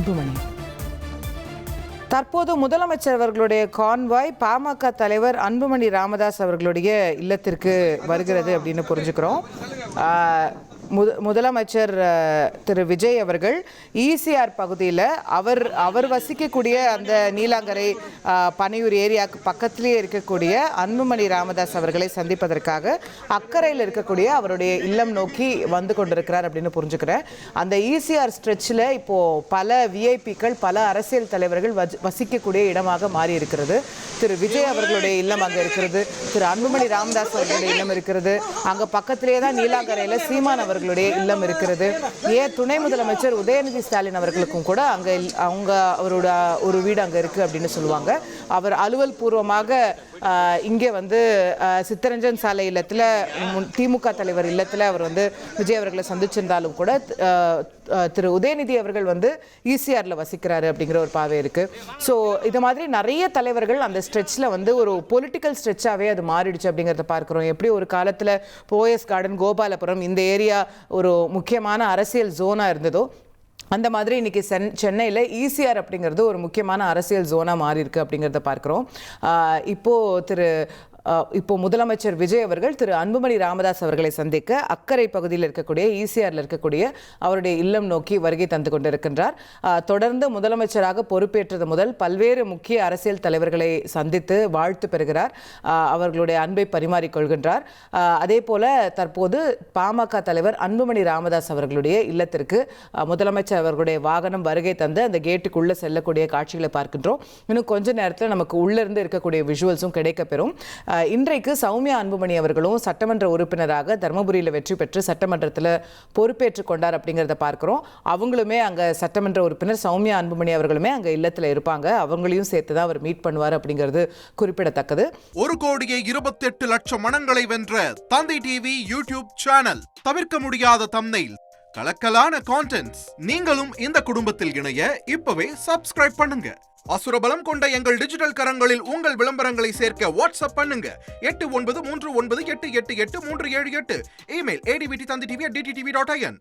அன்புமணி. தற்போது முதலமைச்சர் அவர்களுடைய கான்வாய் பாமக தலைவர் அன்புமணி ராமதாஸ் அவர்களுடைய இல்லத்திற்கு வருகிறது அப்படின்னு புரிஞ்சுக்கிறோம். முதலமைச்சர் திரு விஜய் அவர்கள் ஈசிஆர் பகுதியில் அவர் வசிக்கக்கூடிய அந்த நீலாங்கரை பனையூர் ஏரியாவுக்கு பக்கத்திலேயே இருக்கக்கூடிய அன்புமணி ராமதாஸ் அவர்களை சந்திப்பதற்காக அக்கறையில் இருக்கக்கூடிய அவருடைய இல்லம் நோக்கி வந்து கொண்டிருக்கிறார் அப்படின்னு புரிஞ்சுக்கிறேன். அந்த ஈசிஆர் ஸ்ட்ரெச்சில் இப்போது பல விஐபிக்கள், பல அரசியல் தலைவர்கள் வசிக்கக்கூடிய இடமாக மாறி இருக்கிறது. திரு விஜய் அவர்களுடைய இல்லம் அங்கே இருக்கிறது, திரு அன்புமணி ராமதாஸ் அவர்களுடைய இல்லம் இருக்கிறது, அங்கே பக்கத்திலே தான் நீலாங்கரையில் சீமான் அவர்களுடைய இல்லம் இருக்கிறது. துணை முதலமைச்சர் உதயநிதி ஸ்டாலின் அவர்களுக்கும் கூட அவரோட ஒரு வீடு அங்கே இருக்கு அப்படின்னு சொல்லுவாங்க. அவர் அலுவல் பூர்வமாக இங்கே வந்து சித்தரஞ்சன் சாலை இல்லத்தில் திமுக தலைவர் இல்லத்தில் அவர் வந்து விஜய் அவர்களை சந்திச்சிருந்தாலும் கூட திரு உதயநிதி அவர்கள் வந்து ஈசிஆரில் வசிக்கிறாரு அப்படிங்கிற ஒரு பாவை இருக்குது. ஸோ இது மாதிரி நிறைய தலைவர்கள் அந்த ஸ்ட்ரெச்சில் வந்து ஒரு பொலிட்டிக்கல் ஸ்ட்ரெச்சாகவே அது மாறிடுச்சு அப்படிங்கிறத பார்க்குறோம். எப்படி ஒரு காலத்தில் போயஸ் கார்டன், கோபாலபுரம் இந்த ஏரியா ஒரு முக்கியமான அரசியல் ஜோனாக இருந்ததோ, அந்த மாதிரி இன்னைக்கு சென்னையில் ஈசிஆர் அப்படிங்கிறது ஒரு முக்கியமான அரசியல் ஜோனாக மாறி இருக்கு அப்படிங்கிறத பார்க்குறோம். இப்போ முதலமைச்சர் விஜய் அவர்கள் திரு அன்புமணி ராமதாஸ் அவர்களை சந்திக்க அக்கரை பகுதியில் இருக்கக்கூடிய ஈசிஆரில் இருக்கக்கூடிய அவருடைய இல்லம் நோக்கி வருகை தந்து கொண்டிருக்கின்றார். தொடர்ந்து முதலமைச்சராக பொறுப்பேற்றது முதல் பல்வேறு முக்கிய அரசியல் தலைவர்களை சந்தித்து வாழ்த்து பெறுகிறார், அவர்களுடைய அன்பை பரிமாறிக்கொள்கின்றார். அதே போல தற்போது பாமக தலைவர் அன்புமணி ராமதாஸ் அவர்களுடைய இல்லத்திற்கு முதலமைச்சர் அவர்களுடைய வாகனம் வருகை தந்து அந்த கேட்டுக்குள்ளே செல்லக்கூடிய காட்சிகளை பார்க்கின்றோம். இன்னும் கொஞ்ச நேரத்தில் நமக்கு உள்ளிருந்து இருக்கக்கூடிய விஷுவல்ஸும் கிடைக்கப்பெறும். இன்றைக்கு சௌமியா அன்புமணி அவர்களும் சட்டமன்ற உறுப்பினராக தர்மபுரியில் வெற்றி பெற்று சட்டமன்றத்தில் பொறுப்பேற்றுக் கொண்டார் அப்படிங்கிறத பார்க்கிறோம். அவங்களுமே அங்கே சட்டமன்ற உறுப்பினர் சௌமியா அன்புமணி அவர்களுமே அங்கே இல்லத்தில் இருப்பாங்க. அவங்களையும் சேர்த்து தான் அவர் மீட் பண்ணுவார் அப்படிங்கிறது குறிப்பிடத்தக்கது. 1,28,00,000 மனங்களை வென்ற தந்தி டிவி யூடியூப் சேனல். தவிர்க்க முடியாத தம்ப்நெயில், கலக்கலான கான்டென்ட்ஸ். நீங்களும் இந்த குடும்பத்தில் இணைய இப்பவே சப்ஸ்கிரைப் பண்ணுங்க. அசுரபலம் கொண்ட எங்கள் டிஜிட்டல் கரங்களில் உங்கள் விளம்பரங்களை சேர்க்க வாட்ஸ்அப் பண்ணுங்க. 893988883778. Email advtthanditv@dttv.in.